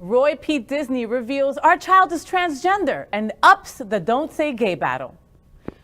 Roy P. Disney reveals our child is transgender and ups the Don't Say Gay battle.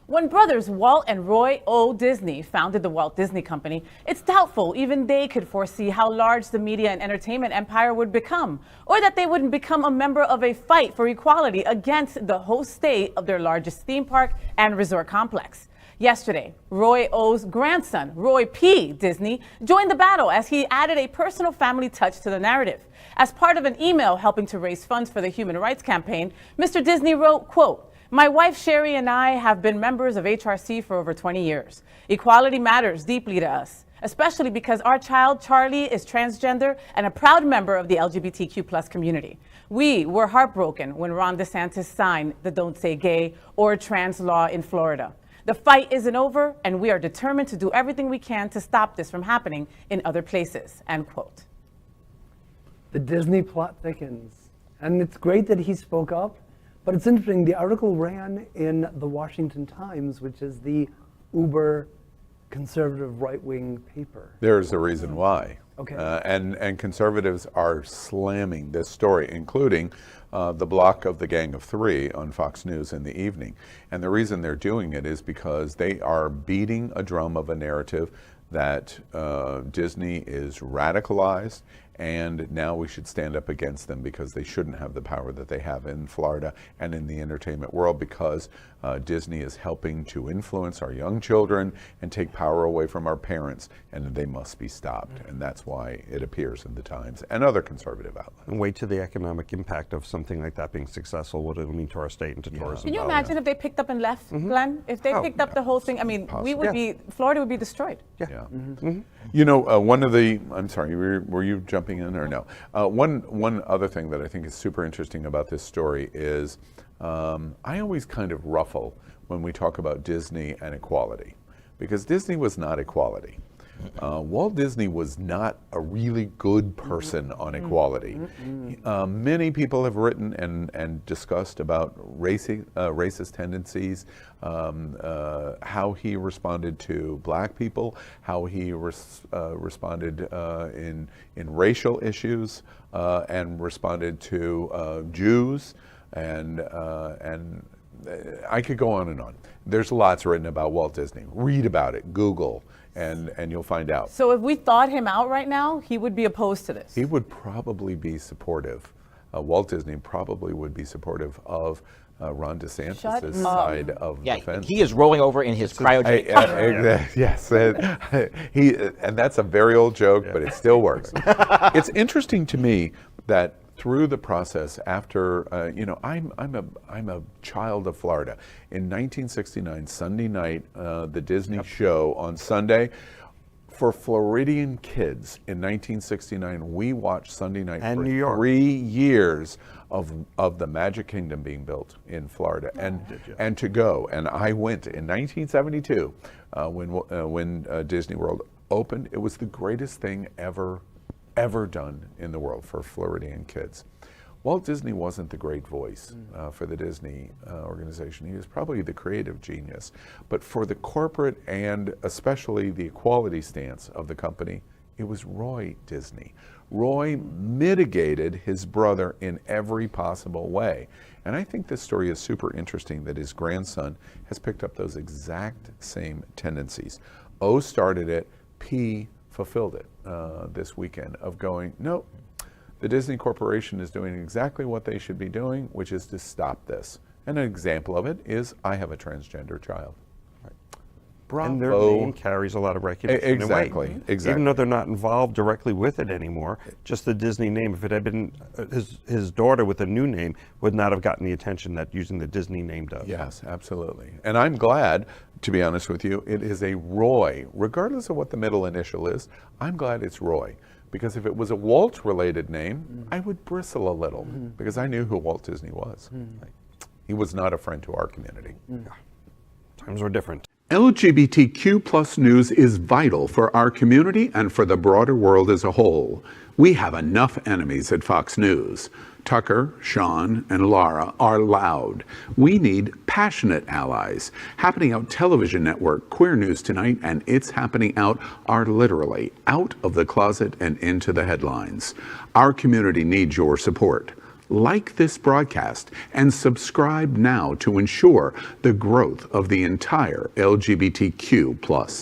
When brothers Walt and Roy O. Disney founded the Walt Disney Company, it's doubtful even they could foresee how large the media and entertainment empire would become, or that they would become a member of a fight for equality against the host state of their largest theme park and resort complex. Yesterday, Roy O.'s grandson, Roy P. Disney, joined the battle as he added a personal family touch to the narrative. As part of an email helping to raise funds for the Human Rights Campaign, Mr. Disney wrote, quote, "My wife Sherry and I have been members of HRC for over 20 years. Equality matters deeply to us, especially because our child, Charlie, is transgender and a proud member of the LGBTQ+ community. We were heartbroken when Ron DeSantis signed the Don't Say Gay or Trans law in Florida. The fight isn't over, and we are determined to do everything we can to stop this from happening in other places," end quote. The Disney plot thickens. And it's great that he spoke up, but it's interesting, the article ran in the Washington Times, which is the uber conservative right-wing paper. There's a reason why. Okay. And conservatives are slamming this story, including the block of the Gang of Three on Fox News in the evening. And the reason they're doing it is because they are beating a drum of a narrative that Disney is radicalized, and now we should stand up against them because they shouldn't have the power that they have in Florida and in the entertainment world, because Disney is helping to influence our young children and take power away from our parents, and they must be stopped. And that's why it appears in the Times and other conservative outlets. And wait to the economic impact of something like that being successful, what it'll mean to our state and to tourism. Can you imagine if they picked up and left, Glenn? If they picked up the whole thing, I mean, we would be, Florida would be destroyed. Yeah. You know, one of the, I'm sorry, were you jumping in or no? One other thing that I think is super interesting about this story is I always kind of ruffle when we talk about Disney and equality, because Disney was not equality. Walt Disney was not a really good person on equality. Many people have written and discussed about racist tendencies, how he responded to black people, how he responded in racial issues, and responded to Jews, and I could go on and on. There's lots written about Walt Disney. Read about it, Google, and you'll find out. So if we thawed him out right now, he would be opposed to this? He would probably be supportive. Walt Disney probably would be supportive of Ron DeSantis' side of the fence. He is rolling over in his cryogenic. Yes, and that's a very old joke, but it still works. It's interesting to me that through the process, after you know, I'm a child of Florida. In 1969, Sunday night, the Disney show on Sunday. For Floridian kids in 1969, we watched Sunday night for New York. 3 years of the Magic Kingdom being built in Florida, and to go. And I went in 1972 when Disney World opened. It was the greatest thing ever done in the world for Floridian kids. Walt Disney wasn't the great voice for the Disney organization. He was probably the creative genius. But for the corporate and especially the equality stance of the company, it was Roy Disney. Roy mitigated his brother in every possible way. And I think this story is super interesting that his grandson has picked up those exact same tendencies. O started it, P fulfilled it this weekend of going, no, the Disney Corporation is doing exactly what they should be doing, which is to stop this. And an example of it is I have a transgender child. Bravo. And their name carries a lot of recognition. Exactly. Even though they're not involved directly with it anymore, just the Disney name, if it had been his daughter with a new name, would not have gotten the attention that using the Disney name does. Yes, absolutely. And I'm glad, to be honest with you, it is a Roy. Regardless of what the middle initial is, I'm glad it's Roy. Because if it was a Walt-related name, I would bristle a little, because I knew who Walt Disney was. He was not a friend to our community. Times were different. LGBTQ plus news is vital for our community and for the broader world as a whole. We have enough enemies at Fox News. Tucker, Sean, and Laura are loud. We need passionate allies. Happening Out Television Network, Queer News Tonight, and It's Happening Out are literally out of the closet and into the headlines. Our community needs your support. Like this broadcast and subscribe now to ensure the growth of the entire LGBTQ plus